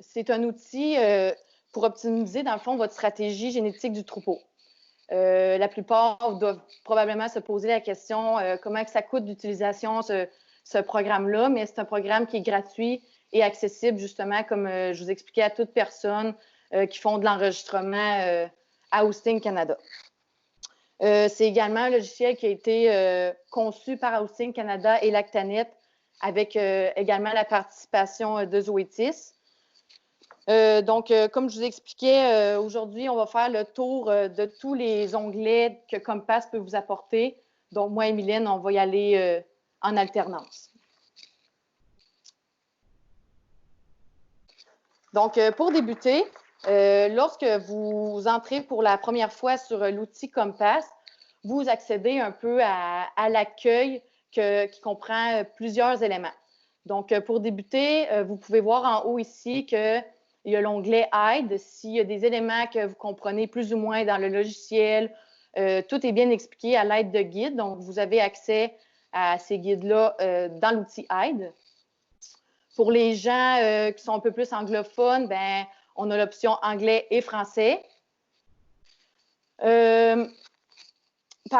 c'est un outil pour optimiser, dans le fond, votre stratégie génétique du troupeau. La plupart doivent probablement se poser la question comment que ça coûte d'utilisation ce programme-là, mais c'est un programme qui est gratuit et accessible, justement, comme je vous expliquais, à toute personne qui font de l'enregistrement à Hosting Canada. C'est également un logiciel qui a été conçu par Hosting Canada et Lactanet, avec également la participation de Zoetis. Donc, comme je vous expliquais, aujourd'hui, on va faire le tour de tous les onglets que Compass peut vous apporter. Donc, moi et Mylène, on va y aller en alternance. Donc, pour débuter, lorsque vous entrez pour la première fois sur l'outil Compass, vous accédez un peu à l'accueil qui comprend plusieurs éléments. Donc, pour débuter, vous pouvez voir en haut ici qu'il y a l'onglet Aide. S'il y a des éléments que vous comprenez plus ou moins dans le logiciel, tout est bien expliqué à l'aide de guides. Donc, vous avez accès à ces guides-là dans l'outil Aide. Pour les gens qui sont un peu plus anglophones, ben, on a l'option anglais et français. Par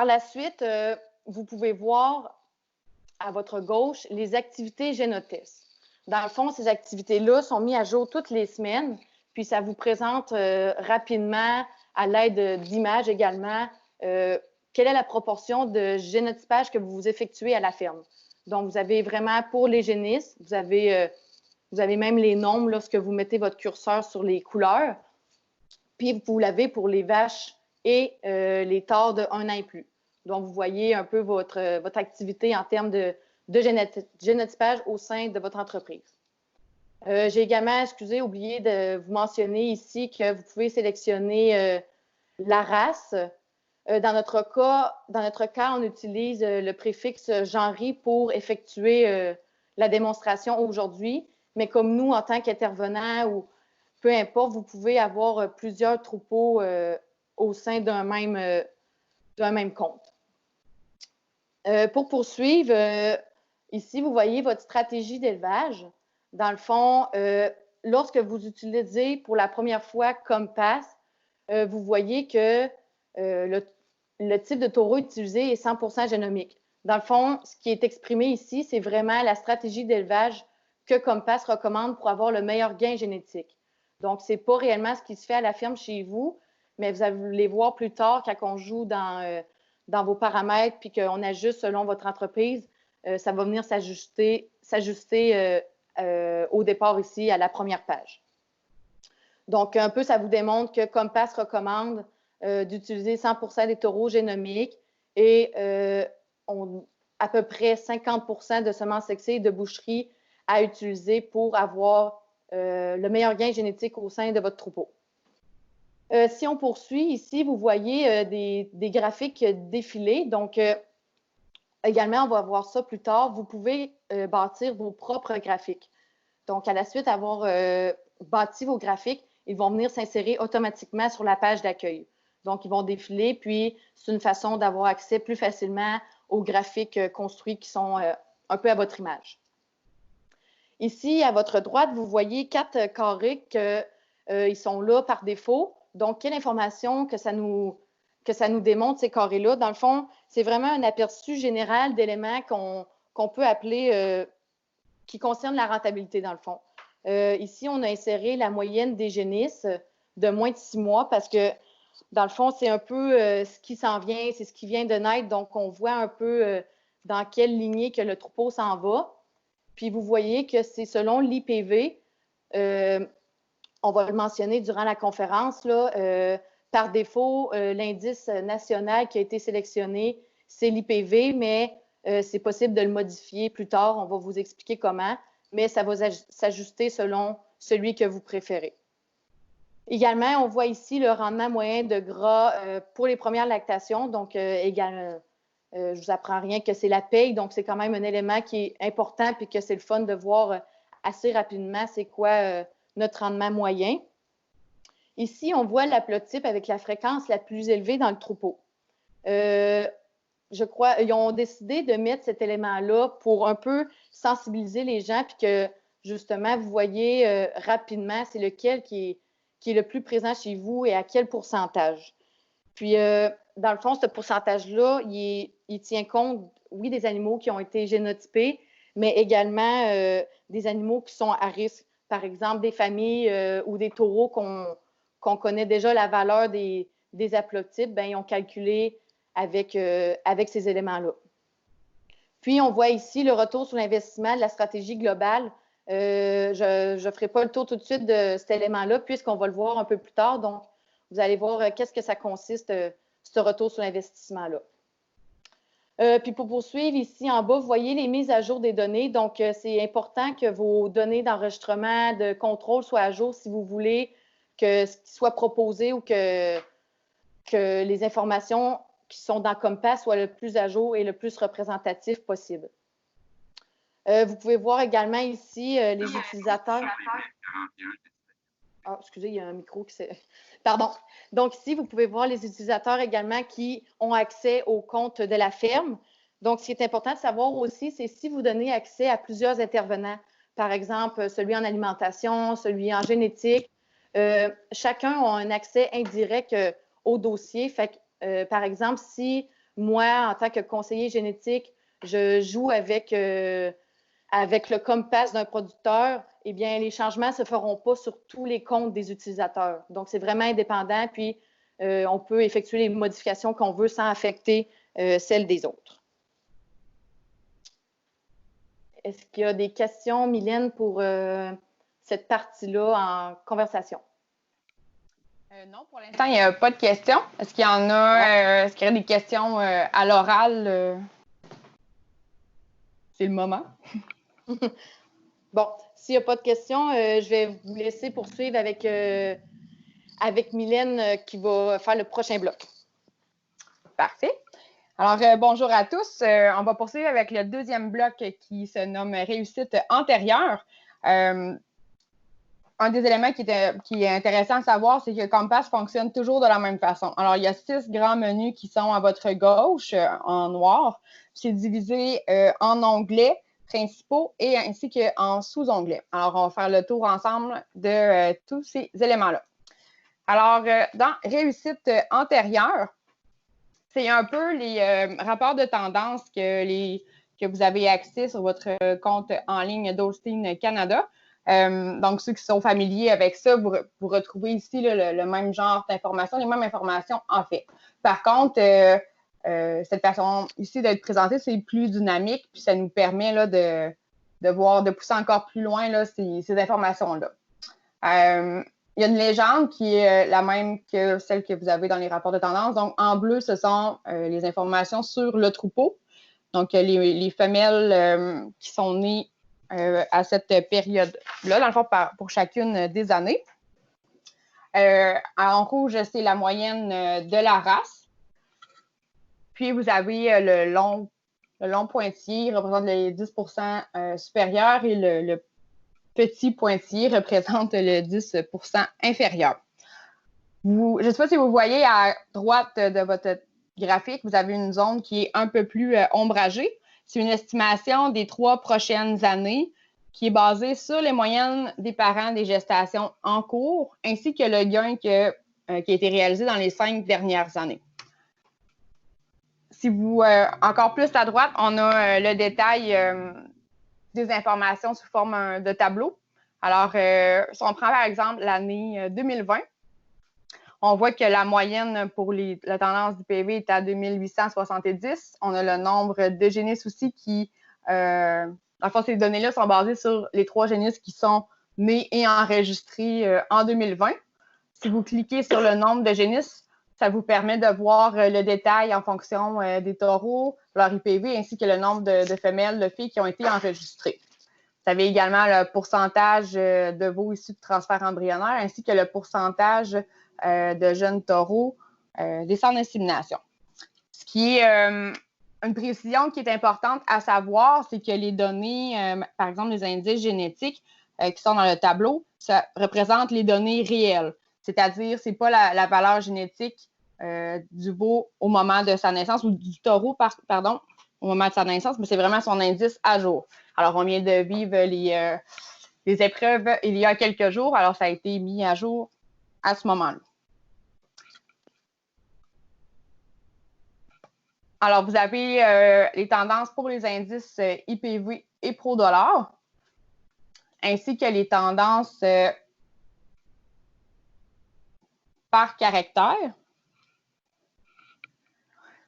la suite, vous pouvez voir à votre gauche les activités Génotis. Dans le fond, ces activités-là sont mises à jour toutes les semaines, puis ça vous présente rapidement, à l'aide d'images également, quelle est la proportion de génotypage que vous effectuez à la ferme. Donc, vous avez vraiment pour les génisses, vous avez même les nombres lorsque vous mettez votre curseur sur les couleurs, puis vous l'avez pour les vaches et les taures de 1 an et plus. Donc, vous voyez un peu votre activité en termes de génotypage au sein de votre entreprise. J'ai également, oublié de vous mentionner ici que vous pouvez sélectionner la race. Dans notre cas, on utilise le préfixe genré pour effectuer la démonstration aujourd'hui. Mais comme nous, en tant qu'intervenants ou peu importe, vous pouvez avoir plusieurs troupeaux au sein d'un même compte. Pour poursuivre, ici, vous voyez votre stratégie d'élevage. Dans le fond, lorsque vous utilisez pour la première fois Compass, vous voyez que le type de taureau utilisé est 100% génomique. Dans le fond, ce qui est exprimé ici, c'est vraiment la stratégie d'élevage que Compass recommande pour avoir le meilleur gain génétique. Donc, ce n'est pas réellement ce qui se fait à la ferme chez vous, mais vous allez voir plus tard quand on joue dans vos paramètres puis qu'on ajuste selon votre entreprise, ça va venir s'ajuster au départ ici à la première page. Donc, un peu, ça vous démontre que Compass recommande d'utiliser 100% des taureaux génomiques et à peu près 50% de semences sexées et de boucheries à utiliser pour avoir le meilleur gain génétique au sein de votre troupeau. Si on poursuit, ici, vous voyez des graphiques défilés. Donc, également, on va voir ça plus tard. Vous pouvez bâtir vos propres graphiques. Donc, à la suite d'avoir bâti vos graphiques, ils vont venir s'insérer automatiquement sur la page d'accueil. Donc, ils vont défiler, puis c'est une façon d'avoir accès plus facilement aux graphiques construits qui sont un peu à votre image. Ici, à votre droite, vous voyez 4 carrés qu'ils sont là par défaut. Donc, quelle information que ça nous démontre, ces carrés-là? Dans le fond, c'est vraiment un aperçu général d'éléments qu'on peut appeler qui concernent la rentabilité, dans le fond. Ici, on a inséré la moyenne des génisses de moins de 6 mois parce que, dans le fond, c'est un peu ce qui s'en vient, c'est ce qui vient de naître. Donc, on voit un peu dans quelle lignée que le troupeau s'en va. Puis, vous voyez que c'est selon l'IPV. On va le mentionner durant la conférence, là, par défaut, l'indice national qui a été sélectionné, c'est l'IPV, mais c'est possible de le modifier plus tard. On va vous expliquer comment, mais ça va s'ajuster selon celui que vous préférez. Également, on voit ici le rendement moyen de gras pour les premières lactations. Donc, également, je ne vous apprends rien que c'est la paye. Donc, c'est quand même un élément qui est important puis que c'est le fun de voir assez rapidement c'est quoi notre rendement moyen. Ici, on voit l'haplotype avec la fréquence la plus élevée dans le troupeau. Je crois qu'ils ont décidé de mettre cet élément-là pour un peu sensibiliser les gens puis que justement, vous voyez rapidement c'est lequel qui est le plus présent chez vous et à quel pourcentage. Puis, dans le fond, ce pourcentage-là, il tient compte, oui, des animaux qui ont été génotypés, mais également des animaux qui sont à risque. Par exemple, des familles ou des taureaux qu'on connaît déjà la valeur des haplotypes, bien, ils ont calculé avec ces éléments-là. Puis, on voit ici le retour sur l'investissement de la stratégie globale. Je ne ferai pas le tour tout de suite de cet élément-là, puisqu'on va le voir un peu plus tard. Donc, vous allez voir qu'est-ce que ça consiste, ce retour sur l'investissement-là. Puis pour poursuivre, ici en bas, vous voyez les mises à jour des données. Donc, c'est important que vos données d'enregistrement, de contrôle soient à jour si vous voulez que ce qui soit proposé ou que les informations qui sont dans Compass soient le plus à jour et le plus représentatif possible. Vous pouvez voir également ici les utilisateurs. Ah, excusez, il y a un micro qui s'est... Pardon. Donc, ici, vous pouvez voir les utilisateurs également qui ont accès au compte de la ferme. Donc, ce qui est important de savoir aussi, c'est si vous donnez accès à plusieurs intervenants, par exemple, celui en alimentation, celui en génétique, chacun a un accès indirect au dossier. Fait que, par exemple, si moi, en tant que conseiller génétique, je joue avec le Compass d'un producteur, eh bien, les changements ne se feront pas sur tous les comptes des utilisateurs. Donc, c'est vraiment indépendant, puis on peut effectuer les modifications qu'on veut sans affecter celles des autres. Est-ce qu'il y a des questions, Mylène, pour cette partie-là en conversation? Non, pour l'instant, il n'y a pas de questions. Est-ce qu'il y en a? Est-ce qu'il y a des questions à l'oral? C'est le moment. Bon, s'il n'y a pas de questions, je vais vous laisser poursuivre avec Mylène qui va faire le prochain bloc. Parfait. Alors, bonjour à tous. On va poursuivre avec le deuxième bloc qui se nomme réussite antérieure. Un des éléments qui est intéressant à savoir, c'est que Compass fonctionne toujours de la même façon. Alors, il y a 6 grands menus qui sont à votre gauche en noir. C'est divisé en onglets principaux et ainsi qu'en sous-onglets. Alors, on va faire le tour ensemble de tous ces éléments-là. Alors, dans réussite antérieure, c'est un peu les rapports de tendance que vous avez accès sur votre compte en ligne d'Holstein Canada. Donc, ceux qui sont familiers avec ça, vous retrouvez ici le même genre d'informations, les mêmes informations en fait. Par contre, cette façon ici d'être présentée, c'est plus dynamique, puis ça nous permet là, de pousser encore plus loin là, ces informations-là. Il y a une légende qui est la même que celle que vous avez dans les rapports de tendance. Donc, en bleu, ce sont les informations sur le troupeau. Donc, les femelles qui sont nées à cette période-là, dans le fond, pour chacune des années. En rouge, c'est la moyenne de la race. Puis, vous avez le long pointillé représente les 10% supérieurs et le petit pointillé représente le 10% inférieur. Je ne sais pas si vous voyez à droite de votre graphique, vous avez une zone qui est un peu plus ombragée. C'est une estimation des 3 prochaines années qui est basée sur les moyennes des parents des gestations en cours, ainsi que le gain qui a été réalisé dans les 5 dernières années. Si vous, encore plus à droite, on a le détail des informations sous forme de tableau. Alors, si on prend par exemple l'année 2020, on voit que la moyenne pour la tendance du PV est à 2870. On a le nombre de génisses aussi qui, dans le fond, ces données-là sont basées sur les 3 génisses qui sont nés et enregistrés en 2020. Si vous cliquez sur le nombre de génisses, ça vous permet de voir le détail en fonction des taureaux, leur IPV, ainsi que le nombre de femelles, de filles qui ont été enregistrées. Vous avez également le pourcentage de veaux issus de transfert embryonnaire, ainsi que le pourcentage de jeunes taureaux des centres d'insémination. Ce qui est une précision qui est importante à savoir, c'est que les données, par exemple les indices génétiques qui sont dans le tableau, ça représente les données réelles. C'est-à-dire, ce n'est pas la valeur génétique du veau au moment de sa naissance, ou du taureau, pardon, au moment de sa naissance, mais c'est vraiment son indice à jour. Alors, on vient de vivre les épreuves il y a quelques jours, alors ça a été mis à jour à ce moment-là. Alors, vous avez les tendances pour les indices IPV et ProDollar, ainsi que les tendances par caractère.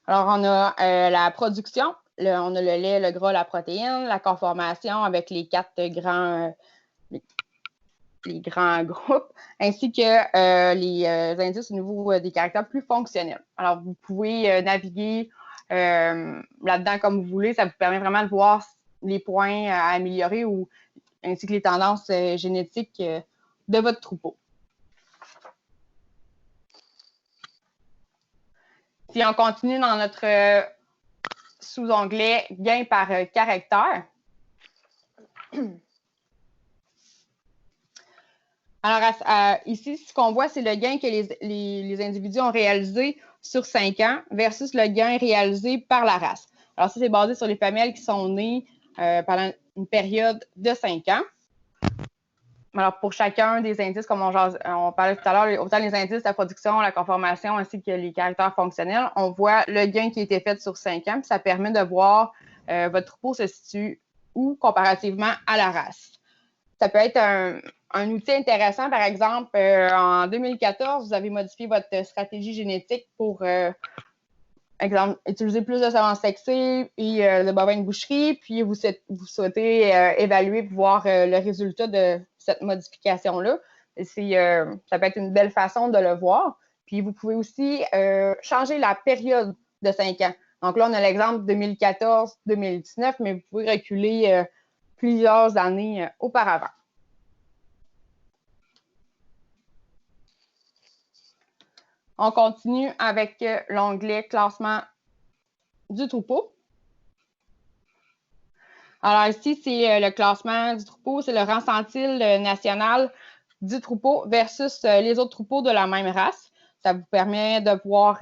Alors, on a la production, on a le lait, le gras, la protéine, la conformation avec les 4 grands, les grands groupes, ainsi que les indices au niveau des caractères plus fonctionnels. Alors, vous pouvez naviguer là-dedans comme vous voulez. Ça vous permet vraiment de voir les points à améliorer ou ainsi que les tendances génétiques de votre troupeau. Si on continue dans notre sous-onglet gain par caractère. Alors, ici, ce qu'on voit, c'est le gain que les individus ont réalisé sur 5 ans versus le gain réalisé par la race. Alors, ça, c'est basé sur les femelles qui sont nées pendant une période de 5 ans. Alors, pour chacun des indices, comme on parlait tout à l'heure, autant les indices, la production, la conformation, ainsi que les caractères fonctionnels, on voit le gain qui a été fait sur 5 ans, puis ça permet de voir votre troupeau se situe où comparativement à la race. Ça peut être un outil intéressant, par exemple, en 2014, vous avez modifié votre stratégie génétique pour, exemple, utiliser plus de semences sexées et de bovins de boucherie, puis vous souhaitez évaluer pour voir le résultat de cette modification-là. Ça peut être une belle façon de le voir. Puis vous pouvez aussi changer la période de 5 ans. Donc là, on a l'exemple 2014-2019, mais vous pouvez reculer plusieurs années auparavant. On continue avec l'onglet classement du troupeau. Alors ici, c'est le classement du troupeau, c'est le rang centile national du troupeau versus les autres troupeaux de la même race. Ça vous permet de voir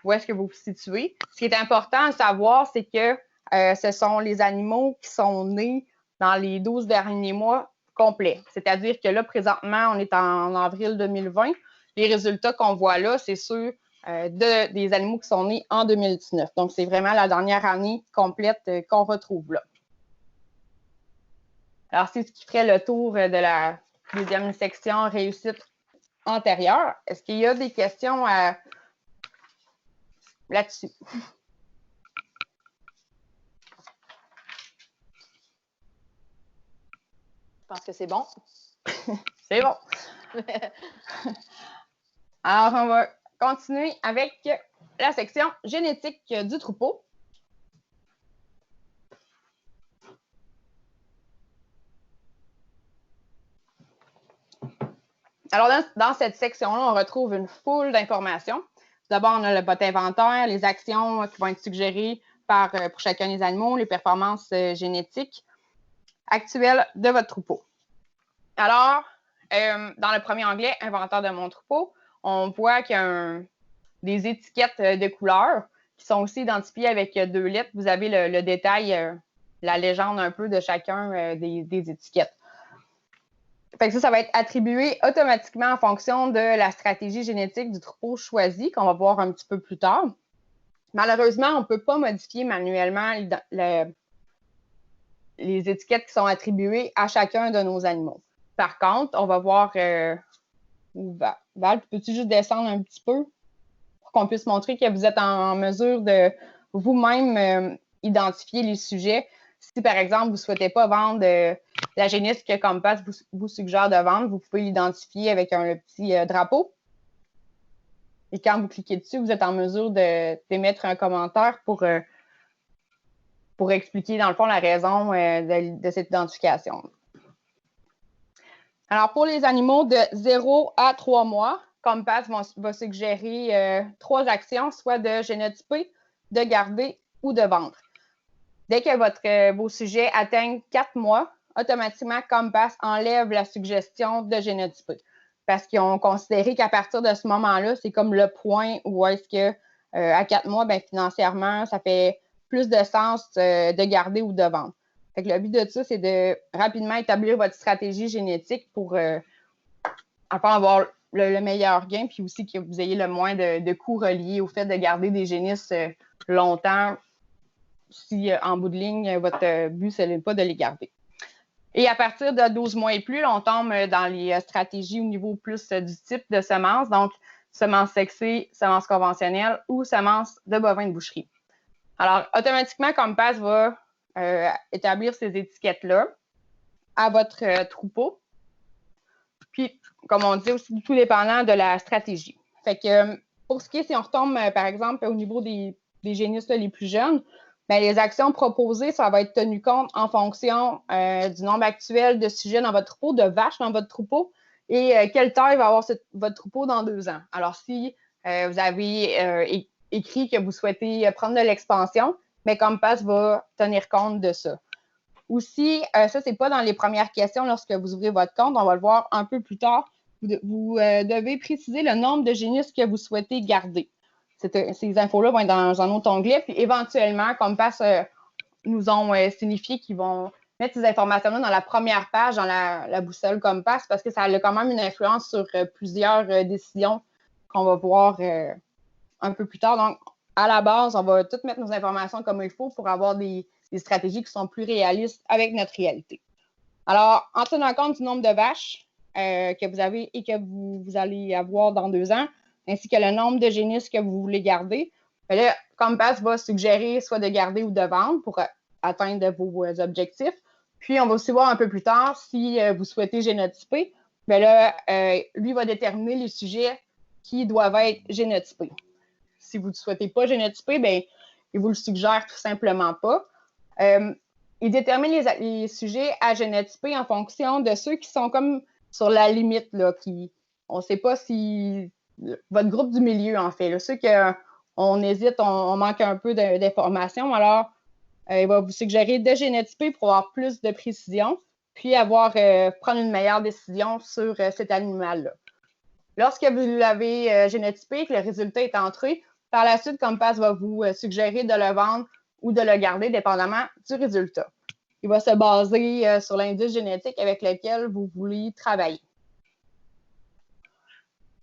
où est-ce que vous vous situez. Ce qui est important à savoir, c'est que ce sont les animaux qui sont nés dans les 12 derniers mois complets. C'est-à-dire que là, présentement, on est en avril 2020. Les résultats qu'on voit là, c'est ceux des animaux qui sont nés en 2019. Donc, c'est vraiment la dernière année complète qu'on retrouve là. Alors, c'est ce qui ferait le tour de la deuxième section réussite antérieure. Est-ce qu'il y a des questions là-dessus? Je pense que c'est bon. C'est bon. Alors, on va continuer avec la section génétique du troupeau. Alors, dans cette section-là, on retrouve une foule d'informations. D'abord, on a votre inventaire, les actions qui vont être suggérées pour chacun des animaux, les performances génétiques actuelles de votre troupeau. Alors, dans le premier onglet, inventaire de mon troupeau, on voit qu'il y a des étiquettes de couleurs qui sont aussi identifiées avec 2 lettres. Vous avez le détail, la légende un peu de chacun des étiquettes. Fait que ça va être attribué automatiquement en fonction de la stratégie génétique du troupeau choisi, qu'on va voir un petit peu plus tard. Malheureusement, on ne peut pas modifier manuellement les étiquettes qui sont attribuées à chacun de nos animaux. Par contre, on va voir... Val, peux-tu juste descendre un petit peu pour qu'on puisse montrer que vous êtes en mesure de vous-même identifier les sujets? Si, par exemple, vous ne souhaitez pas vendre la génisse que Compass vous suggère de vendre, vous pouvez l'identifier avec un petit drapeau. Et quand vous cliquez dessus, vous êtes en mesure d'émettre un commentaire pour expliquer, dans le fond, la raison de cette identification. Alors, pour les animaux de 0 à 3 mois, Compass va suggérer 3 actions, soit de génotyper, de garder ou de vendre. Dès que vos sujets atteignent 4 mois, automatiquement, Compass enlève la suggestion de génotyper. Parce qu'ils ont considéré qu'à partir de ce moment-là, c'est comme le point où est-ce que, à 4 mois, financièrement, ça fait plus de sens de garder ou de vendre. Fait que le but de ça, c'est de rapidement établir votre stratégie génétique pour avoir le meilleur gain, puis aussi que vous ayez le moins de coûts reliés au fait de garder des génisses longtemps si en bout de ligne, votre but, ce n'est pas de les garder. Et à partir de 12 mois et plus, là, on tombe dans les stratégies au niveau plus du type de semences, donc semences sexées, semences conventionnelles ou semences de bovins de boucherie. Alors, automatiquement, Compass va établir ces étiquettes-là à votre troupeau. Puis, comme on dit aussi, tout dépendant de la stratégie. Fait que pour ce qui est, si on retombe, par exemple, au niveau des génisses les plus jeunes, bien, les actions proposées, ça va être tenu compte en fonction du nombre actuel de sujets dans votre troupeau, de vaches dans votre troupeau, et quelle taille va avoir votre troupeau dans 2 ans. Alors, si vous avez écrit que vous souhaitez prendre de l'expansion, mais Compass va tenir compte de ça. Aussi, ça, c'est pas dans les premières questions lorsque vous ouvrez votre compte, on va le voir un peu plus tard. Vous devez préciser le nombre de génisses que vous souhaitez garder. Ces infos-là vont être dans un autre onglet. Puis éventuellement, Compass nous ont signifié qu'ils vont mettre ces informations-là dans la première page, dans la boussole Compass, parce que ça a quand même une influence sur plusieurs décisions qu'on va voir un peu plus tard. Donc, à la base, on va toutes mettre nos informations comme il faut pour avoir des stratégies qui sont plus réalistes avec notre réalité. Alors, en tenant compte du nombre de vaches que vous avez et que vous allez avoir dans 2 ans, ainsi que le nombre de génisses que vous voulez garder, là, Compass va suggérer soit de garder ou de vendre pour atteindre vos objectifs. Puis, on va aussi voir un peu plus tard si vous souhaitez génotyper. Bien là, lui va déterminer les sujets qui doivent être génotypés. Si vous ne souhaitez pas génotyper, bien, il vous le suggère tout simplement pas. Il détermine les sujets à génotyper en fonction de ceux qui sont comme sur la limite, là, on ne sait pas si votre groupe du milieu, en fait, là, ceux qu'on hésite, on manque un peu d'informations, alors il va vous suggérer de génotyper pour avoir plus de précision, puis prendre une meilleure décision sur cet animal-là. Lorsque vous l'avez génotypé et que le résultat est entré, par la suite, Compass va vous suggérer de le vendre ou de le garder, dépendamment du résultat. Il va se baser sur l'indice génétique avec lequel vous voulez travailler.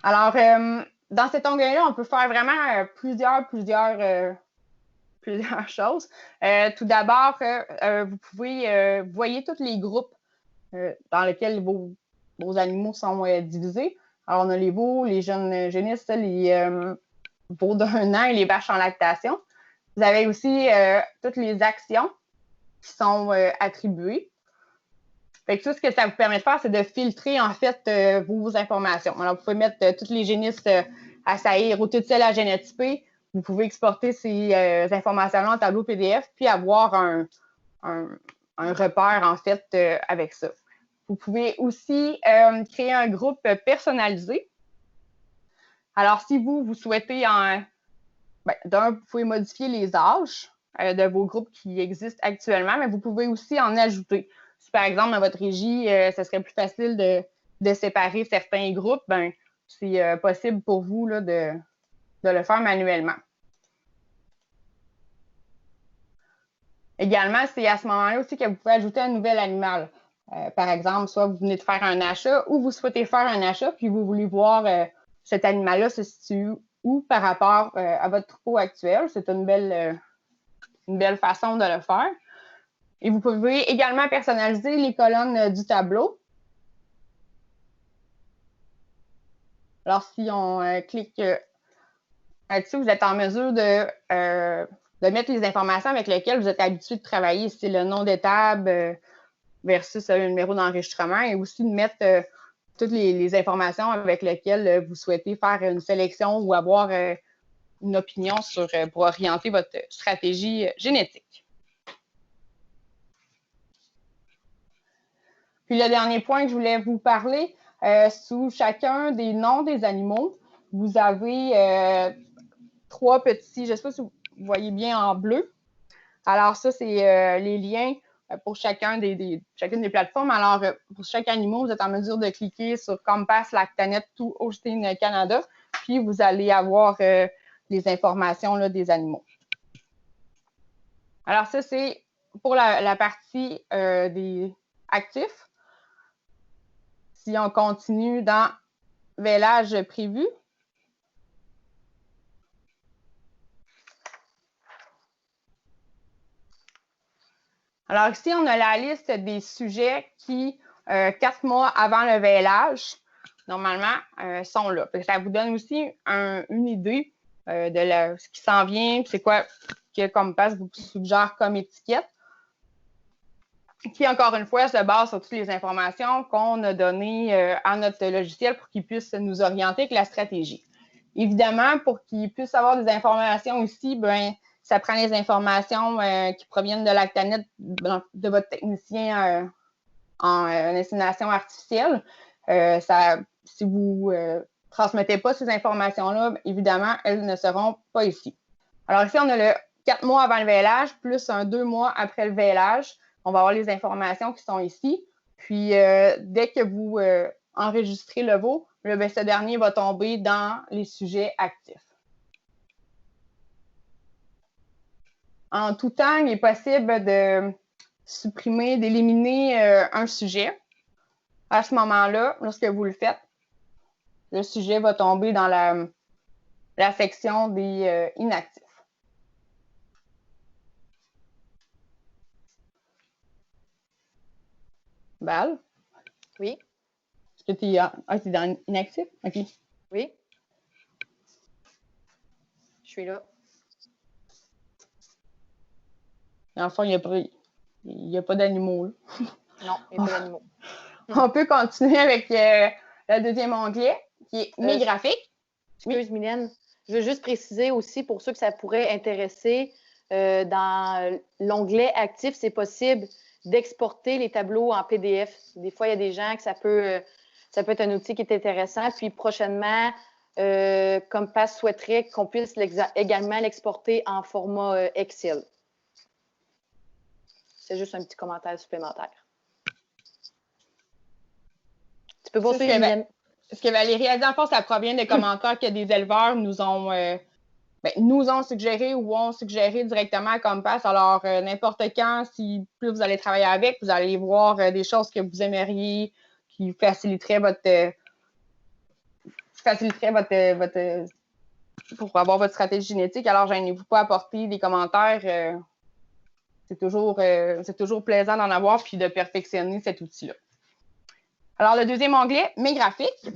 Alors, dans cet onglet-là, on peut faire vraiment plusieurs choses. Tout d'abord, vous voyez tous les groupes dans lesquels vos animaux sont divisés. Alors, on a les veaux, les jeunes génisses, les veaux d'1 an et les vaches en lactation. Vous avez aussi toutes les actions qui sont attribuées. Fait que tout ce que ça vous permet de faire, c'est de filtrer, en fait, vos informations. Alors, vous pouvez mettre toutes les génisses à saillir ou toutes celles à génotyper. Vous pouvez exporter ces informations-là en tableau PDF puis avoir un repère, en fait, avec ça. Vous pouvez aussi créer un groupe personnalisé. Alors, si vous souhaitez vous pouvez modifier les âges de vos groupes qui existent actuellement, mais vous pouvez aussi en ajouter. Si, par exemple, dans votre régie, ce serait plus facile de séparer certains groupes, ben c'est possible pour vous là, de le faire manuellement. Également, c'est à ce moment-là aussi que vous pouvez ajouter un nouvel animal. Par exemple, soit vous venez de faire un achat ou vous souhaitez faire un achat, puis vous voulez voir cet animal-là se situe où par rapport à votre troupeau actuel. C'est une belle façon de le faire. Et vous pouvez également personnaliser les colonnes du tableau. Alors, si on clique là-dessus, vous êtes en mesure de mettre les informations avec lesquelles vous êtes habitué de travailler. C'est le nom d'étable versus le numéro d'enregistrement et aussi de mettre toutes les informations avec lesquelles vous souhaitez faire une sélection ou avoir une opinion pour orienter votre stratégie génétique. Puis le dernier point que je voulais vous parler, sous chacun des noms des animaux, vous avez 3 petits, je ne sais pas si vous voyez bien en bleu. Alors ça, c'est les liens pour chacune des plateformes. Alors, pour chaque animal, vous êtes en mesure de cliquer sur Compass, Lactanet, tout Holstein Canada, puis vous allez avoir les informations là, des animaux. Alors ça, c'est pour la partie des actifs, si on continue dans vêlage prévu, alors ici, on a la liste des sujets qui, 4 mois avant le vêlage, normalement, sont là. Ça vous donne aussi une idée de ce qui s'en vient, c'est quoi que Compass vous suggère comme étiquette, qui, encore une fois, se base sur toutes les informations qu'on a données à notre logiciel pour qu'il puisse nous orienter avec la stratégie. Évidemment, pour qu'il puisse avoir des informations ici, ben, ça prend les informations qui proviennent de l'Actanet de votre technicien en insémination artificielle. Si vous ne transmettez pas ces informations-là, évidemment, elles ne seront pas ici. Alors ici, on a le 4 mois avant le vêlage, plus 2 mois après le vêlage. On va avoir les informations qui sont ici. Puis, dès que vous enregistrez le veau, ce dernier va tomber dans les sujets actifs. En tout temps, il est possible de supprimer, d'éliminer un sujet. À ce moment-là, lorsque vous le faites, le sujet va tomber dans la section des inactifs. Val? Oui. Est-ce que tu es dans inactif? OK. Oui. Je suis là. Dans le fond, il n'y a pas d'animaux. Non, il n'y a pas d'animaux. On peut continuer avec le deuxième onglet, qui est mes graphiques. Excuse, Mylène. Je veux juste préciser aussi, pour ceux que ça pourrait intéresser, dans l'onglet actif, c'est possible d'exporter les tableaux en PDF. Des fois, il y a des gens que ça peut être un outil qui est intéressant. Puis prochainement, Compass souhaiterait qu'on puisse également l'exporter en format Excel. C'est juste un petit commentaire supplémentaire. Tu peux poursuivre, Mylène. Ce que Valérie a dit, en fait, ça provient des commentaires que des éleveurs nous ont suggéré ou ont suggéré directement à Compass. Alors, n'importe quand, si plus vous allez travailler avec, vous allez voir des choses que vous aimeriez qui faciliteraient pour avoir votre stratégie génétique. Alors, gênez-vous pas à apporter des commentaires. C'est toujours plaisant d'en avoir puis de perfectionner cet outil-là. Alors, le deuxième onglet, mes graphiques.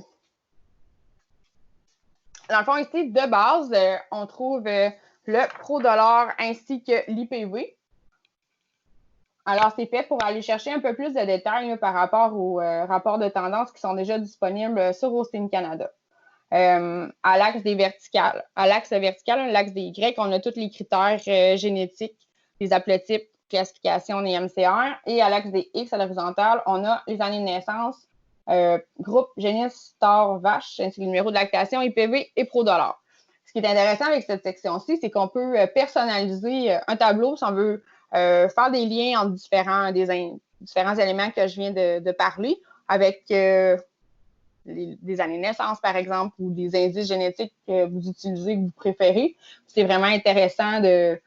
Dans le fond, ici, de base, on trouve le ProDollar ainsi que l'IPV. Alors, c'est fait pour aller chercher un peu plus de détails par rapport aux rapports de tendance qui sont déjà disponibles sur Austin Canada. À l'axe vertical, l'axe des Y, on a tous les critères génétiques, les haplotypes, classification des MCR. Et à l'axe des X, à l'horizontale, on a les années de naissance, groupe, génis, star, vache, ainsi que le numéro de lactation, IPV et ProDollar. Ce qui est intéressant avec cette section-ci, c'est qu'on peut personnaliser un tableau si on veut faire des liens entre différents éléments que je viens de parler avec des années de naissance, par exemple, ou des indices génétiques que vous utilisez, que vous préférez. C'est vraiment intéressant de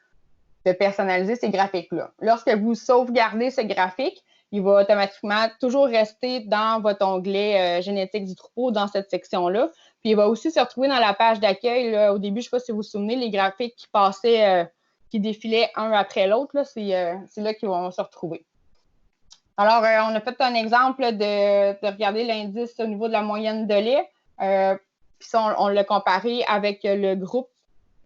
personnaliser ces graphiques-là. Lorsque vous sauvegardez ce graphique, il va automatiquement toujours rester dans votre onglet génétique du troupeau, dans cette section-là. Puis, il va aussi se retrouver dans la page d'accueil. Au début, je ne sais pas si vous vous souvenez, les graphiques qui passaient, qui défilaient un après l'autre, c'est là qu'ils vont se retrouver. Alors, on a fait un exemple de regarder l'indice au niveau de la moyenne de lait. Puis ça, on l'a comparé avec le groupe,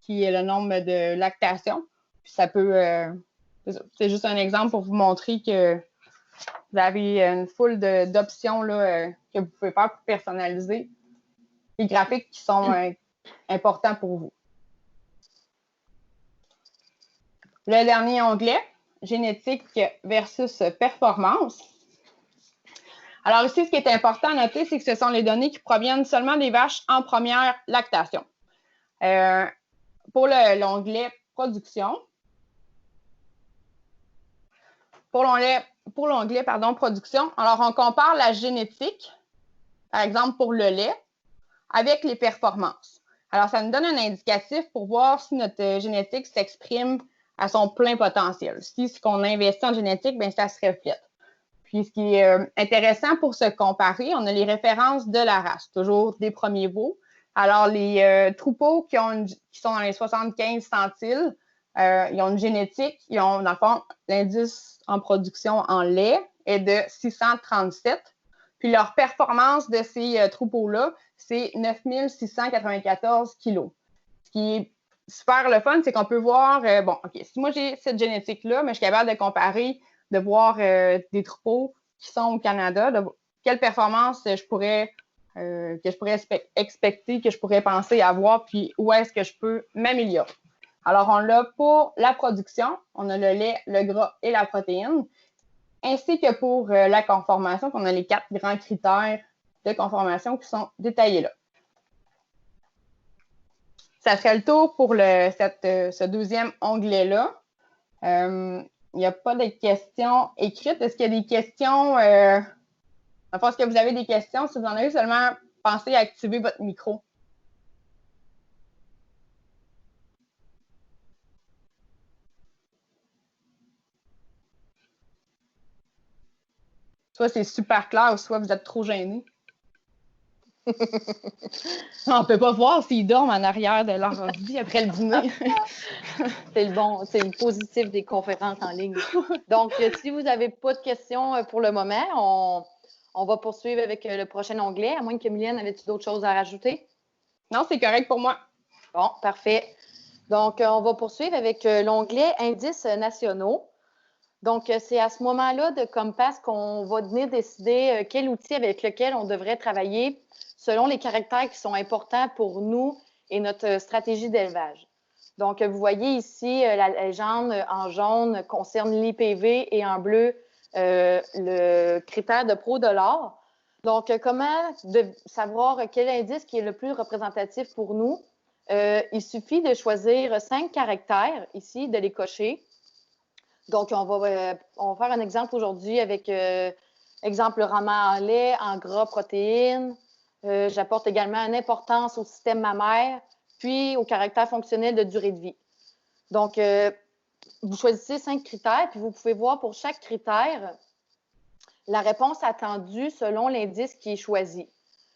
qui est le nombre de lactation. Puis ça peut... c'est juste un exemple pour vous montrer que vous avez une foule d'options que vous pouvez faire pour personnaliser les graphiques qui sont importants pour vous. Le dernier onglet, génétique versus performance. Alors ici, ce qui est important à noter, c'est que ce sont les données qui proviennent seulement des vaches en première lactation. Pour l'onglet production, pour l'onglet production, alors on compare la génétique, par exemple pour le lait, avec les performances. Alors, ça nous donne un indicatif pour voir si notre génétique s'exprime à son plein potentiel. Si ce qu'on investit en génétique, bien, ça se reflète. Puis, ce qui est intéressant pour se comparer, on a les références de la race, toujours des premiers veaux. Alors, les troupeaux qui sont dans les 75 centiles, ils ont une génétique, ils ont, dans le fond, l'indice en production en lait est de 637. Puis, leur performance de ces troupeaux-là, c'est 9694 kilos. Ce qui est super le fun, c'est qu'on peut voir, OK, si moi j'ai cette génétique-là, mais je suis capable de comparer, de voir des troupeaux qui sont au Canada, quelle performance que je pourrais expecter, que je pourrais penser avoir, puis où est-ce que je peux m'améliorer. Alors, on l'a pour la production, on a le lait, le gras et la protéine, ainsi que pour la conformation, qu'on a les 4 grands critères de conformation qui sont détaillés là. Ça serait le tour pour ce deuxième onglet-là. Il n'y a pas de questions écrites. Est-ce qu'il y a des questions? Est-ce que vous avez des questions? Si vous en avez, seulement pensez à activer votre micro. Soit c'est super clair, soit vous êtes trop gênés. On ne peut pas voir s'ils dorment en arrière de leur ordi après le dîner. C'est le positif des conférences en ligne. Donc, si vous n'avez pas de questions pour le moment, on va poursuivre avec le prochain onglet, à moins que Mylène, avais-tu d'autres choses à rajouter? Non, c'est correct pour moi. Bon, parfait. Donc, on va poursuivre avec l'onglet Indices nationaux. Donc, c'est à ce moment-là de Compass qu'on va venir décider quel outil avec lequel on devrait travailler selon les caractères qui sont importants pour nous et notre stratégie d'élevage. Donc, vous voyez ici, la légende en jaune concerne l'IPV et en bleu, le critère de ProDollar. Donc, comment savoir quel indice qui est le plus représentatif pour nous? Il suffit de choisir 5 caractères ici, de les cocher. Donc, on va faire un exemple aujourd'hui avec, exemple, le rendement en lait, en gras, protéines. J'apporte également une importance au système mammaire, puis au caractère fonctionnel de durée de vie. Donc, vous choisissez 5 critères, puis vous pouvez voir pour chaque critère la réponse attendue selon l'indice qui est choisi.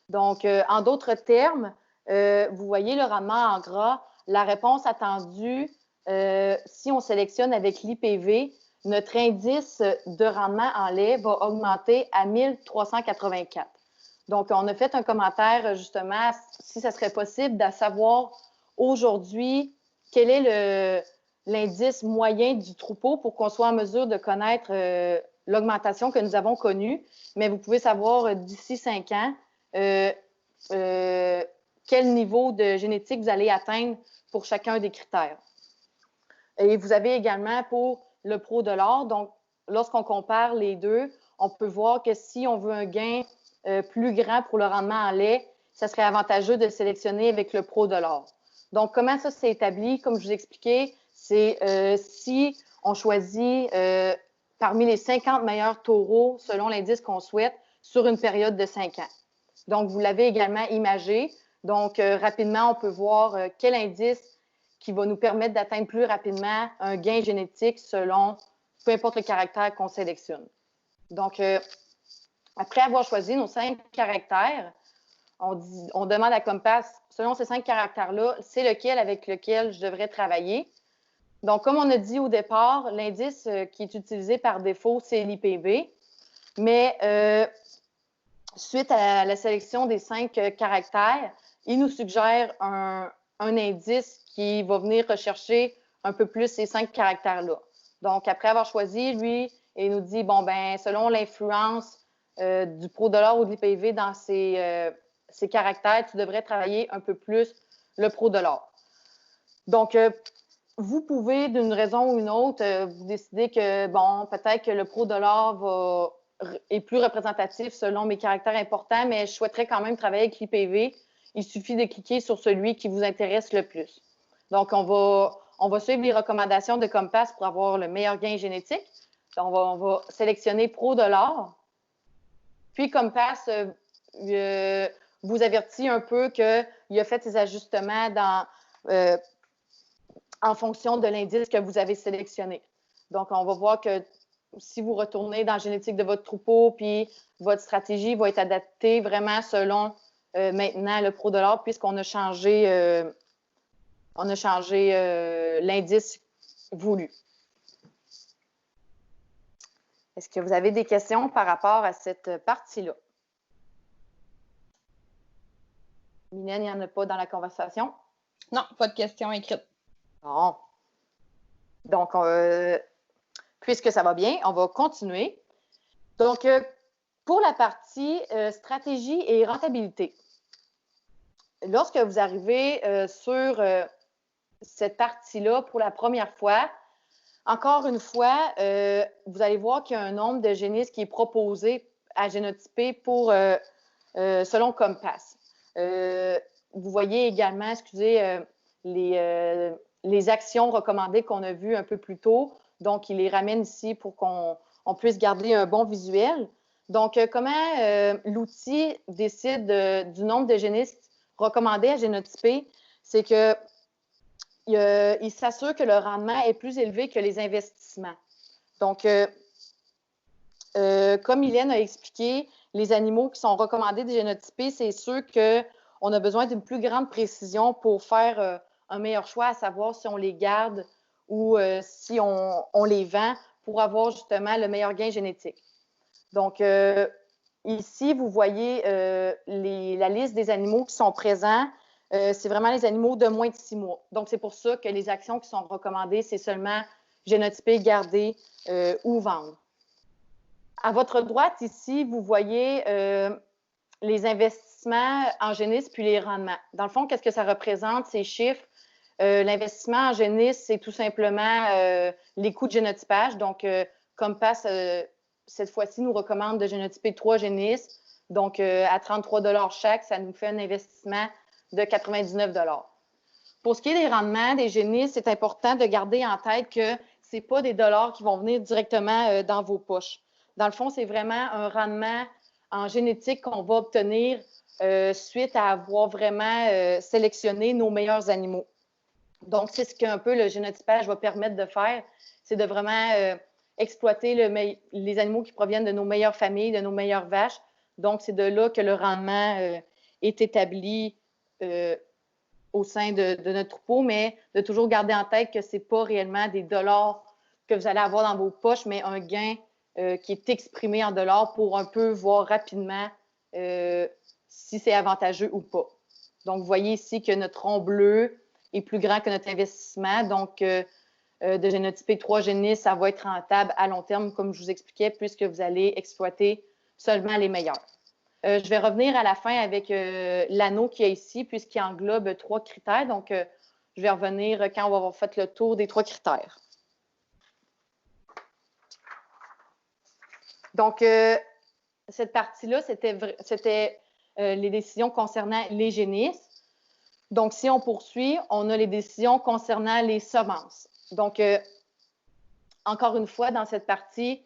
Donc, en d'autres termes, vous voyez le rendement en gras, la réponse attendue, si on sélectionne avec l'IPV, notre indice de rendement en lait va augmenter à 1384. Donc, on a fait un commentaire justement si ça serait possible de savoir aujourd'hui quel est l'indice moyen du troupeau pour qu'on soit en mesure de connaître l'augmentation que nous avons connue. Mais vous pouvez savoir d'ici 5 ans quel niveau de génétique vous allez atteindre pour chacun des critères. Et vous avez également pour le ProDollar, donc lorsqu'on compare les deux, on peut voir que si on veut un gain plus grand pour le rendement en lait, ça serait avantageux de sélectionner avec le ProDollar. Donc, comment ça s'est établi? Comme je vous expliquais, c'est si on choisit parmi les 50 meilleurs taureaux selon l'indice qu'on souhaite sur une période de 5 ans. Donc, vous l'avez également imagé. Donc, rapidement, on peut voir quel indice qui va nous permettre d'atteindre plus rapidement un gain génétique selon peu importe le caractère qu'on sélectionne. Donc, après avoir choisi nos 5 caractères, on demande à Compass, selon ces 5 caractères-là, c'est lequel avec lequel je devrais travailler. Donc, comme on a dit au départ, l'indice qui est utilisé par défaut, c'est l'IPV. Mais suite à la sélection des 5 caractères, il nous suggère un indice qui va venir rechercher un peu plus ces 5 caractères-là. Donc, après avoir choisi, lui, il nous dit, bon, ben selon l'influence du ProDollar ou de l'IPV dans ces caractères, tu devrais travailler un peu plus le ProDollar. Donc, vous pouvez, d'une raison ou une autre, vous décider que, bon, peut-être que le ProDollar est plus représentatif selon mes caractères importants, mais je souhaiterais quand même travailler avec l'IPV. Il suffit de cliquer sur celui qui vous intéresse le plus. Donc, on va suivre les recommandations de Compass pour avoir le meilleur gain génétique. On va sélectionner ProDollar. Puis, Compass vous avertit un peu qu'il a fait ses ajustements en fonction de l'indice que vous avez sélectionné. Donc, on va voir que si vous retournez dans la génétique de votre troupeau, puis votre stratégie va être adaptée vraiment selon maintenant le ProDollar, puisqu'on a changé, l'indice voulu. Est-ce que vous avez des questions par rapport à cette partie-là? Mylène, il n'y en a pas dans la conversation? Non, pas de questions écrites. Bon. Donc, puisque ça va bien, on va continuer. Donc, pour la partie stratégie et rentabilité, lorsque vous arrivez sur cette partie-là pour la première fois, encore une fois, vous allez voir qu'il y a un nombre de génisses qui est proposé à génotyper pour, selon Compass. Vous voyez également, les actions recommandées qu'on a vues un peu plus tôt. Donc, il les ramène ici pour qu'on puisse garder un bon visuel. Donc, comment l'outil décide du nombre de génisses recommandés à génotyper? C'est que il s'assure que le rendement est plus élevé que les investissements. Donc, comme Mylène a expliqué, les animaux qui sont recommandés de génotyper, c'est ceux qu'on a besoin d'une plus grande précision pour faire un meilleur choix, à savoir si on les garde ou si on les vend pour avoir justement le meilleur gain génétique. Donc, ici, vous voyez la liste des animaux qui sont présents. C'est vraiment les animaux de moins de 6 mois. Donc, c'est pour ça que les actions qui sont recommandées, c'est seulement génotyper, garder ou vendre. À votre droite, ici, vous voyez les investissements en génisses puis les rendements. Dans le fond, qu'est-ce que ça représente, ces chiffres? L'investissement en génisses, c'est tout simplement les coûts de génotypage. Donc, Compass, cette fois-ci, nous recommande de génotyper 3 génisses. Donc, à 33 $ chaque, ça nous fait un investissement de 99 $. Pour ce qui est des rendements des génisses, c'est important de garder en tête que ce n'est pas des dollars qui vont venir directement dans vos poches. Dans le fond, c'est vraiment un rendement en génétique qu'on va obtenir suite à avoir vraiment sélectionné nos meilleurs animaux. Donc, c'est ce qu'un peu le génotypage va permettre de faire, c'est de vraiment exploiter les animaux qui proviennent de nos meilleures familles, de nos meilleures vaches. Donc, c'est de là que le rendement est établi au sein de notre troupeau, mais de toujours garder en tête que ce n'est pas réellement des dollars que vous allez avoir dans vos poches, mais un gain qui est exprimé en dollars pour un peu voir rapidement si c'est avantageux ou pas. Donc, vous voyez ici que notre rond bleu est plus grand que notre investissement. Donc, de génotyper 3 génisses, ça va être rentable à long terme, comme je vous expliquais, puisque vous allez exploiter seulement les meilleurs. Je vais revenir à la fin avec l'anneau qu'il y a ici, puisqu'il englobe 3 critères. Donc, je vais revenir quand on va avoir fait le tour des 3 critères. Donc, cette partie-là, c'était les décisions concernant les génisses. Donc, si on poursuit, on a les décisions concernant les semences. Donc, encore une fois, dans cette partie,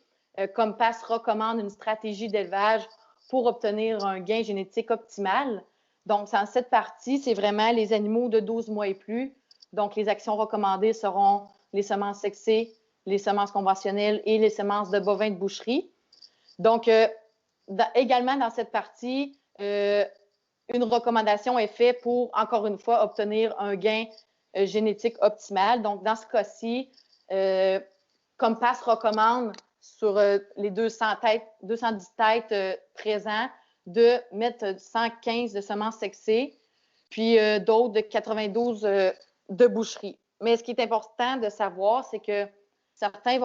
Compass recommande une stratégie d'élevage pour obtenir un gain génétique optimal. Donc, dans cette partie, c'est vraiment les animaux de 12 mois et plus. Donc, les actions recommandées seront les semences sexées, les semences conventionnelles et les semences de bovins de boucherie. Donc, également dans cette partie, une recommandation est faite pour, encore une fois, obtenir un gain génétique optimal. Donc, dans ce cas-ci, Compass recommande sur les 210 têtes présentes de mettre 115 de semences sexées, puis d'autres de 92 de boucherie. Mais ce qui est important de savoir, c'est que certains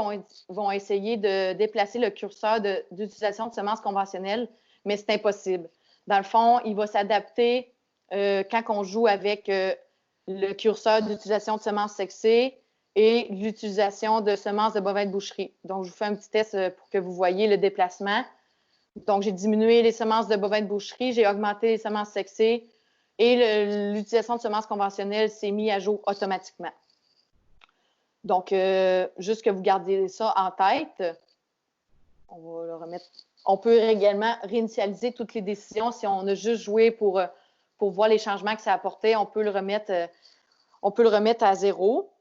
vont essayer de déplacer le curseur d'utilisation de semences conventionnelles, mais c'est impossible. Dans le fond, il va s'adapter quand on joue avec le curseur d'utilisation de semences sexées et l'utilisation de semences de bovins de boucherie. Donc, je vous fais un petit test pour que vous voyez le déplacement. Donc, j'ai diminué les semences de bovins de boucherie, j'ai augmenté les semences sexées et l'utilisation de semences conventionnelles s'est mise à jour automatiquement. Donc, juste que vous gardiez ça en tête. On va le remettre. On peut également réinitialiser toutes les décisions. Si on a juste joué pour voir les changements que ça apportait, on peut le remettre à 0.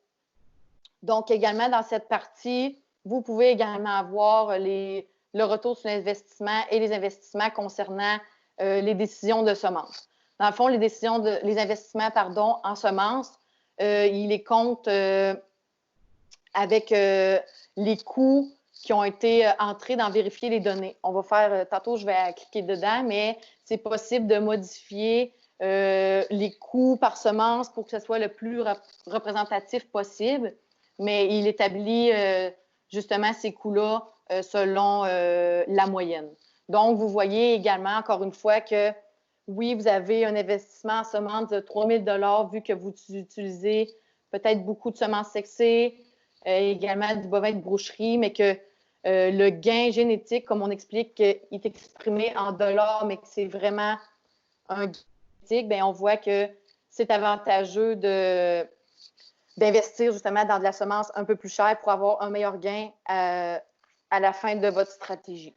Donc, également, dans cette partie, vous pouvez également avoir le retour sur l'investissement et les investissements concernant les décisions de semences. Dans le fond, les investissements en semences, ils les comptent avec les coûts qui ont été entrés dans vérifier les données. On va faire, tantôt, je vais cliquer dedans, mais c'est possible de modifier les coûts par semence pour que ce soit le plus représentatif possible, mais il établit justement ces coûts-là selon la moyenne. Donc, vous voyez également, encore une fois, que oui, vous avez un investissement en semences de 3 000 vu que vous utilisez peut-être beaucoup de semences sexées, également du bovin de boucherie, mais que le gain génétique, comme on explique, il est exprimé en dollars, mais que c'est vraiment un gain génétique, bien, on voit que c'est avantageux d'investir justement dans de la semence un peu plus chère pour avoir un meilleur gain à la fin de votre stratégie.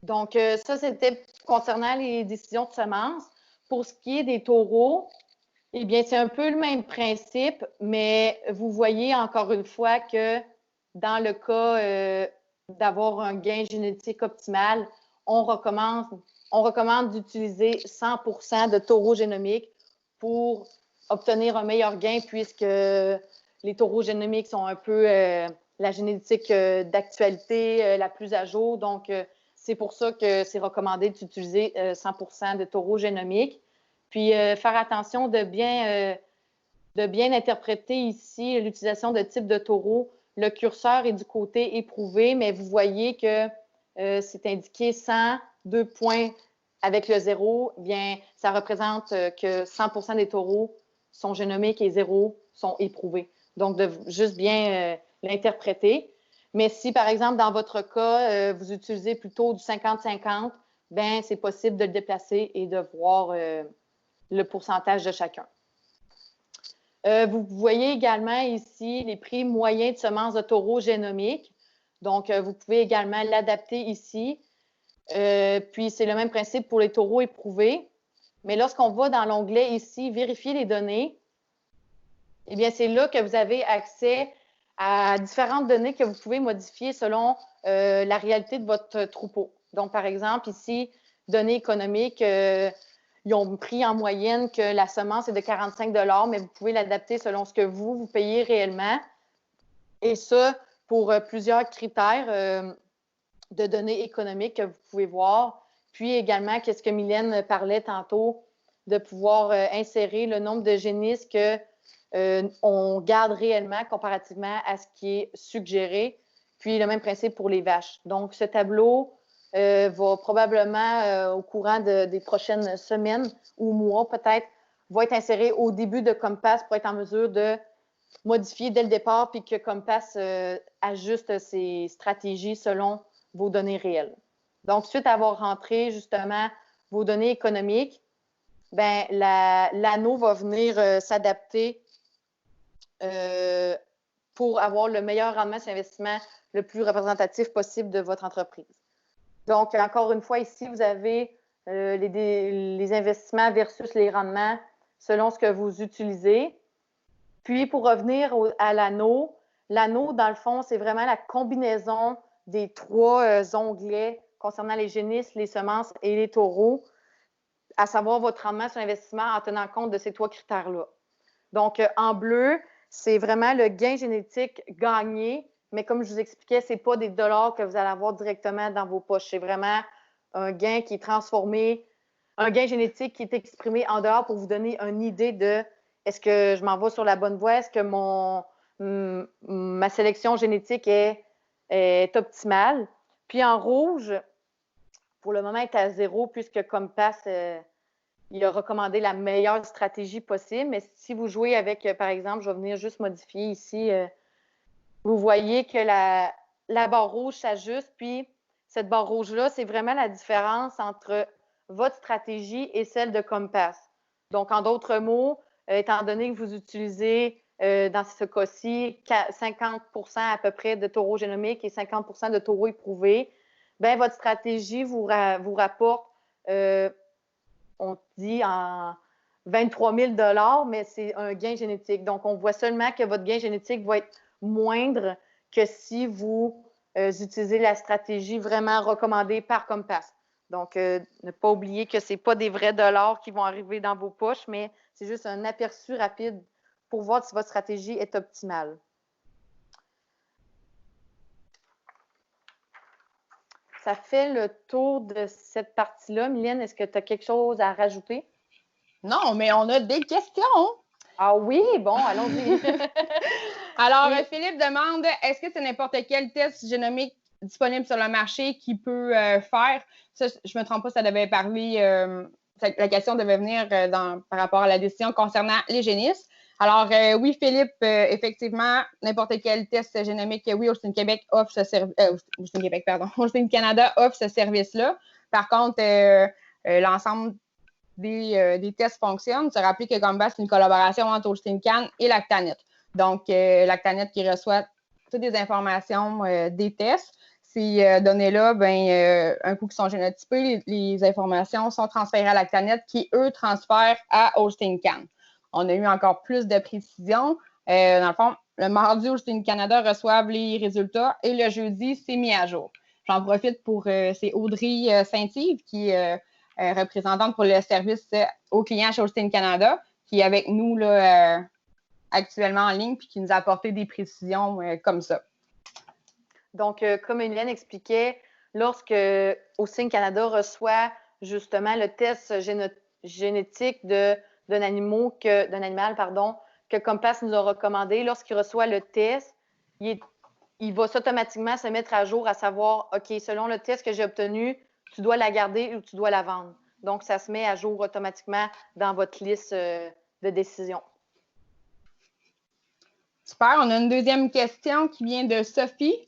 Donc, ça, c'était concernant les décisions de semences. Pour ce qui est des taureaux, eh bien, c'est un peu le même principe, mais vous voyez encore une fois que dans le cas d'avoir un gain génétique optimal, on recommande d'utiliser 100% de taureaux génomiques pour obtenir un meilleur gain puisque les taureaux génomiques sont un peu la génétique d'actualité la plus à jour. Donc, c'est pour ça que c'est recommandé d'utiliser 100% de taureaux génomiques. Puis, faire attention de bien interpréter ici l'utilisation de type de taureau. Le curseur est du côté éprouvé, mais vous voyez que c'est indiqué 100, 2 points avec le 0. Bien, ça représente que 100% des taureaux sont génomiques et 0 sont éprouvés. Donc, de juste bien l'interpréter. Mais si, par exemple, dans votre cas, vous utilisez plutôt du 50-50, bien, c'est possible de le déplacer et de voir le pourcentage de chacun. Vous voyez également ici les prix moyens de semences de taureaux génomiques. Donc, vous pouvez également l'adapter ici. Puis, c'est le même principe pour les taureaux éprouvés. Mais lorsqu'on va dans l'onglet ici, vérifier les données, eh bien, c'est là que vous avez accès à différentes données que vous pouvez modifier selon la réalité de votre troupeau. Donc, par exemple, ici, données économiques, ils ont pris en moyenne que la semence est de 45 $, mais vous pouvez l'adapter selon ce que vous payez réellement. Et ça, pour plusieurs critères de données économiques que vous pouvez voir. Puis également, qu'est-ce que Mylène parlait tantôt, de pouvoir insérer le nombre de génisses que on garde réellement comparativement à ce qui est suggéré. Puis le même principe pour les vaches. Donc, ce tableau va probablement, au courant des prochaines semaines ou mois peut-être, va être inséré au début de Compass pour être en mesure de modifier dès le départ puis que Compass ajuste ses stratégies selon vos données réelles. Donc, suite à avoir rentré justement vos données économiques, ben, l'anneau va venir s'adapter pour avoir le meilleur rendement sur investissement le plus représentatif possible de votre entreprise. Donc, encore une fois, ici, vous avez les investissements versus les rendements selon ce que vous utilisez. Puis, pour revenir à l'anneau, dans le fond, c'est vraiment la combinaison des trois onglets concernant les génisses, les semences et les taureaux, à savoir votre rendement sur investissement en tenant compte de ces trois critères-là. Donc, en bleu, c'est vraiment le gain génétique gagné, mais comme je vous expliquais, ce n'est pas des dollars que vous allez avoir directement dans vos poches. C'est vraiment un gain qui est transformé, un gain génétique qui est exprimé en dehors pour vous donner une idée de est-ce que je m'en vais sur la bonne voie, est-ce que ma sélection génétique est optimale. Puis en rouge, pour le moment, est à 0 puisque Compass il a recommandé la meilleure stratégie possible. Mais si vous jouez avec, par exemple, je vais venir juste modifier ici, vous voyez que la barre rouge s'ajuste. Puis cette barre rouge-là, c'est vraiment la différence entre votre stratégie et celle de Compass. Donc, en d'autres mots, étant donné que vous utilisez dans ce cas-ci 50% à peu près de taureaux génomiques et 50% de taureaux éprouvés, bien, votre stratégie vous rapporte, on dit 23 000 mais c'est un gain génétique. Donc, on voit seulement que votre gain génétique va être moindre que si vous utilisez la stratégie vraiment recommandée par Compass. Donc, ne pas oublier que ce n'est pas des vrais dollars qui vont arriver dans vos poches, mais c'est juste un aperçu rapide pour voir si votre stratégie est optimale. Ça fait le tour de cette partie-là. Mylène, est-ce que tu as quelque chose à rajouter? Non, mais on a des questions. Ah oui? Bon, allons-y. Alors, oui. Philippe demande, est-ce que c'est n'importe quel test génomique disponible sur le marché qui peut faire? Ça, je ne me trompe pas, ça devait parler, la question devait venir par rapport à la décision concernant les génistes. Alors, oui, Philippe, effectivement, n'importe quel test génomique, oui, Holstein Québec offre ce service, Holstein Québec, pardon, Holstein Canada offre ce service-là. Par contre, l'ensemble des tests fonctionnent. Se rappeler que Compass, c'est une collaboration entre Holstein Can et Lactanet. Donc, Lactanet qui reçoit toutes les informations des tests. Ces données-là, un coup qui sont génotypées, les informations sont transférées à Lactanet qui, eux, transfèrent à Holstein Can. On a eu encore plus de précision. Dans le fond, le mardi, Holstein Canada reçoivent les résultats et le jeudi, c'est mis à jour. J'en profite pour, c'est Audrey Saint-Yves qui est représentante pour le service aux clients chez Holstein Canada, qui est avec nous là, actuellement en ligne puis qui nous a apporté des précisions comme ça. Donc, comme Hélène expliquait, lorsque Holstein Canada reçoit justement le test génétique d'un animal que Compass nous a recommandé, lorsqu'il reçoit le test, il va automatiquement se mettre à jour à savoir, OK, selon le test que j'ai obtenu, tu dois la garder ou tu dois la vendre. Donc, ça se met à jour automatiquement dans votre liste de décision. Super. On a une deuxième question qui vient de Sophie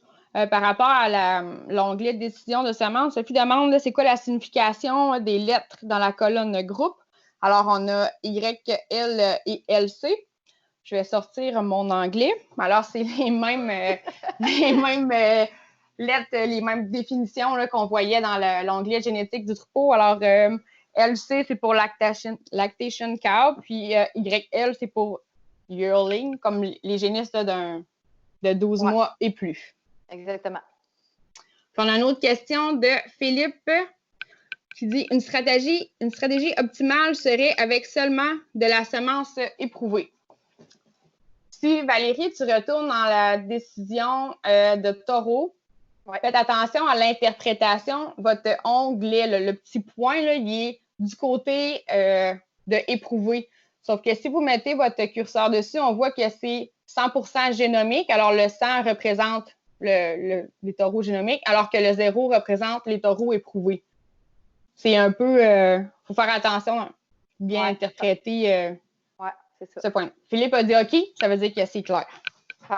par rapport à l'onglet de décision de semences. Sophie demande, c'est quoi la signification des lettres dans la colonne groupe? Alors, on a Y, L et LC. Je vais sortir mon anglais. Alors, c'est les mêmes lettres, les mêmes définitions qu'on voyait dans l'onglet génétique du troupeau. Alors, LC, c'est pour lactation cow, puis YL, c'est pour yearling, comme les génisses de 12 mois et plus. Exactement. Puis on a une autre question de Philippe qui dit une stratégie optimale serait avec seulement de la semence éprouvée. Si, Valérie, tu retournes dans la décision de taureau, faites attention à l'interprétation. Votre onglet, le petit point, là, il est du côté de éprouvé. Sauf que si vous mettez votre curseur dessus, on voit que c'est 100% génomique. Alors, le 100 représente les taureaux génomiques, alors que le 0 représente les taureaux éprouvés. C'est un peu... faut faire attention à bien interpréter ce point. Philippe a dit OK, ça veut dire que c'est clair.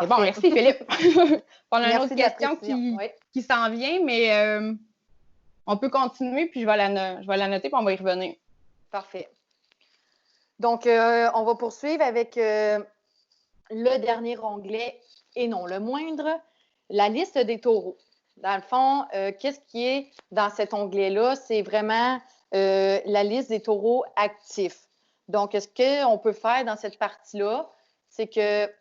C'est bon, merci Philippe. On a une autre question qui s'en vient, mais on peut continuer, puis je vais la noter, puis on va y revenir. Parfait. Donc, on va poursuivre avec le dernier onglet, et non le moindre, la liste des taureaux. Dans le fond, qu'est-ce qui est dans cet onglet-là? C'est vraiment la liste des taureaux actifs. Donc, ce qu'on peut faire dans cette partie-là, c'est que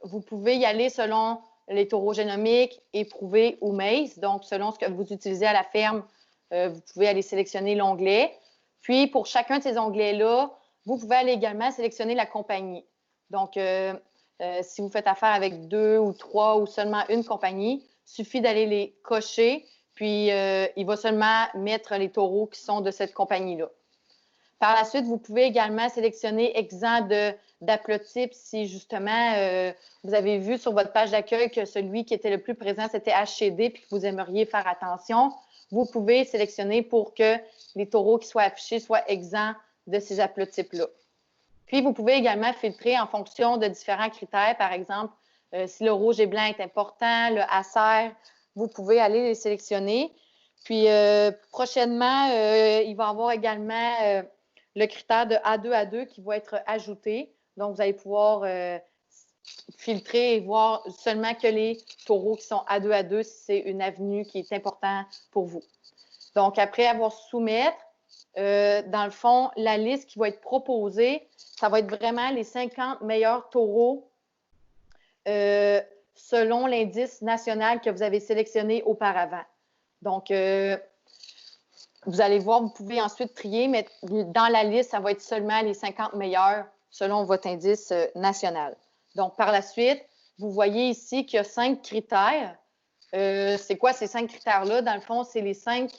vous pouvez y aller selon les taureaux génomiques, éprouvés ou MACE. Donc, selon ce que vous utilisez à la ferme, vous pouvez aller sélectionner l'onglet. Puis, pour chacun de ces onglets-là, vous pouvez aller également sélectionner la compagnie. Donc, si vous faites affaire avec 2 ou 3 ou seulement une compagnie, il suffit d'aller les cocher, puis il va seulement mettre les taureaux qui sont de cette compagnie-là. Par la suite, vous pouvez également sélectionner exempt d'haplotype si justement vous avez vu sur votre page d'accueil que celui qui était le plus présent, c'était HCD puis que vous aimeriez faire attention. Vous pouvez sélectionner pour que les taureaux qui soient affichés soient exempts de ces haplotypes-là. Puis, vous pouvez également filtrer en fonction de différents critères. Par exemple, si le rouge et blanc est important, le acer, vous pouvez aller les sélectionner. Puis, prochainement, il va y avoir également le critère de A2A2 qui va être ajouté. Donc, vous allez pouvoir filtrer et voir seulement que les taureaux qui sont A2A2 si c'est une avenue qui est importante pour vous. Donc, après avoir soumettre, dans le fond, la liste qui va être proposée, ça va être vraiment les 50 meilleurs taureaux selon l'indice national que vous avez sélectionné auparavant. Donc, vous allez voir, vous pouvez ensuite trier, mais dans la liste, ça va être seulement les 50 meilleurs selon votre indice national. Donc, par la suite, vous voyez ici qu'il y a 5 critères. C'est quoi ces 5 critères-là? Dans le fond, c'est les 5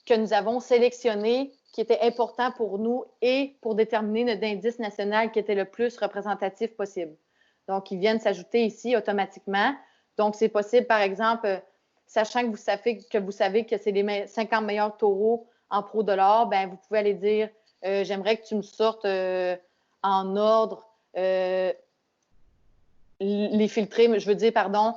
que nous avons sélectionnés qui étaient importants pour nous et pour déterminer notre indice national qui était le plus représentatif possible. Donc, ils viennent s'ajouter ici automatiquement. Donc, c'est possible, par exemple, sachant que vous savez que c'est les 50 meilleurs taureaux en pro de l'or, bien, vous pouvez aller dire j'aimerais que tu me sortes en ordre les filtrés, je veux dire, pardon,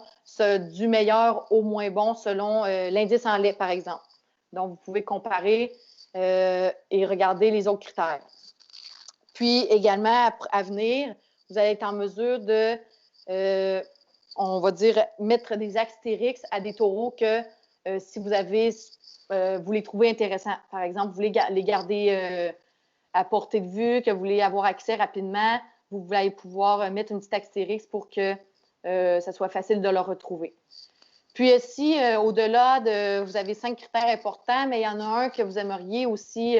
du meilleur au moins bon selon l'indice en lait, par exemple. Donc, vous pouvez comparer et regarder les autres critères. Puis, également, à venir, vous allez être en mesure de, on va dire, mettre des astérix à des taureaux que si vous les trouvez intéressants. Par exemple, vous voulez les garder à portée de vue, que vous voulez avoir accès rapidement, vous allez pouvoir mettre une petite astérix pour que ça soit facile de le retrouver. Puis si, au-delà vous avez 5 critères importants, mais il y en a un que vous aimeriez aussi,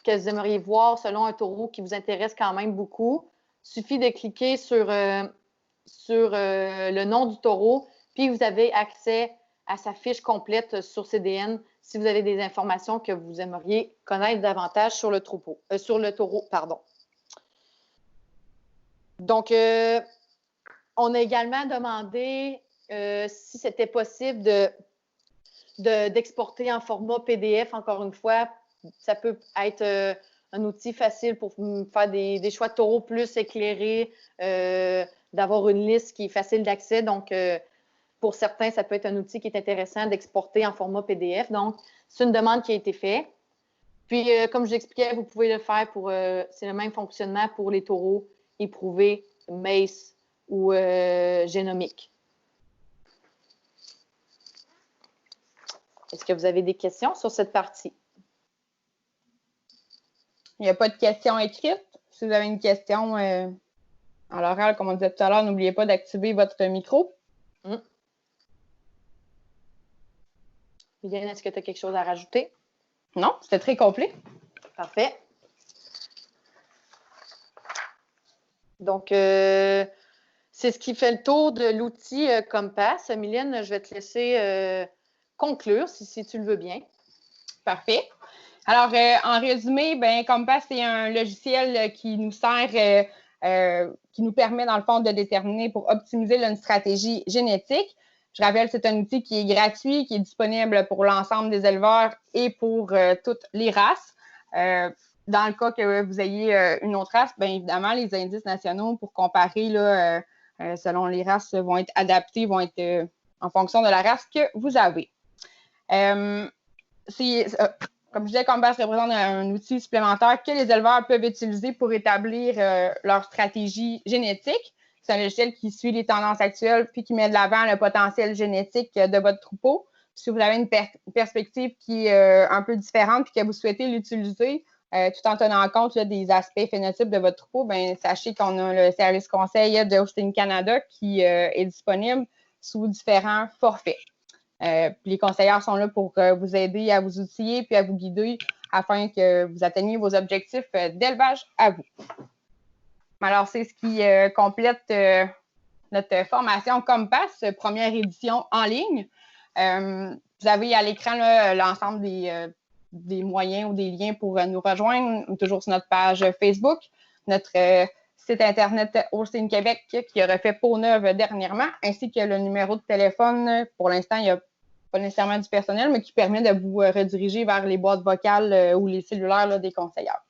que vous aimeriez voir selon un taureau qui vous intéresse quand même beaucoup, il suffit de cliquer sur le nom du taureau, puis vous avez accès à sa fiche complète sur CDN si vous avez des informations que vous aimeriez connaître davantage sur le taureau. Donc, on a également demandé si c'était possible d'exporter en format PDF. Encore une fois, ça peut être un outil facile pour faire des choix de taureaux plus éclairés, d'avoir une liste qui est facile d'accès. Donc, pour certains, ça peut être un outil qui est intéressant d'exporter en format PDF. Donc, c'est une demande qui a été faite. Puis, comme je l'expliquais, vous pouvez le faire c'est le même fonctionnement pour les taureaux éprouvés, MACE ou génomiques. Est-ce que vous avez des questions sur cette partie? Il n'y a pas de questions écrites. Si vous avez une question à l'oral, comme on disait tout à l'heure, n'oubliez pas d'activer votre micro. Liliane, est-ce que tu as quelque chose à rajouter? Non, c'était très complet. Parfait. Donc, c'est ce qui fait le tour de l'outil Compass. Mylène, je vais te laisser conclure si tu le veux bien. Parfait. Alors, en résumé, Compass, c'est un logiciel qui nous sert, qui nous permet, dans le fond, de déterminer pour optimiser une stratégie génétique. Je rappelle, c'est un outil qui est gratuit, qui est disponible pour l'ensemble des éleveurs et pour toutes les races. Dans le cas que vous ayez une autre race, bien évidemment, les indices nationaux pour comparer là, selon les races vont être adaptés, vont être en fonction de la race que vous avez. Comme je disais, Compass représente un outil supplémentaire que les éleveurs peuvent utiliser pour établir leur stratégie génétique. C'est un logiciel qui suit les tendances actuelles puis qui met de l'avant le potentiel génétique de votre troupeau. Si vous avez une perspective qui est un peu différente puis que vous souhaitez l'utiliser, tout en tenant compte là, des aspects phénotypes de votre troupeau, sachez qu'on a le service conseil de Holstein Canada qui est disponible sous différents forfaits. Les conseillères sont là pour vous aider à vous outiller puis à vous guider afin que vous atteigniez vos objectifs d'élevage à vous. Alors, c'est ce qui complète notre formation Compass, première édition en ligne. Vous avez à l'écran l'ensemble des moyens ou des liens pour nous rejoindre, toujours sur notre page Facebook, notre site Internet Holstein Québec qui a refait peau neuve dernièrement, ainsi que le numéro de téléphone. Pour l'instant, il n'y a pas nécessairement du personnel, mais qui permet de vous rediriger vers les boîtes vocales ou les cellulaires là, des conseillères.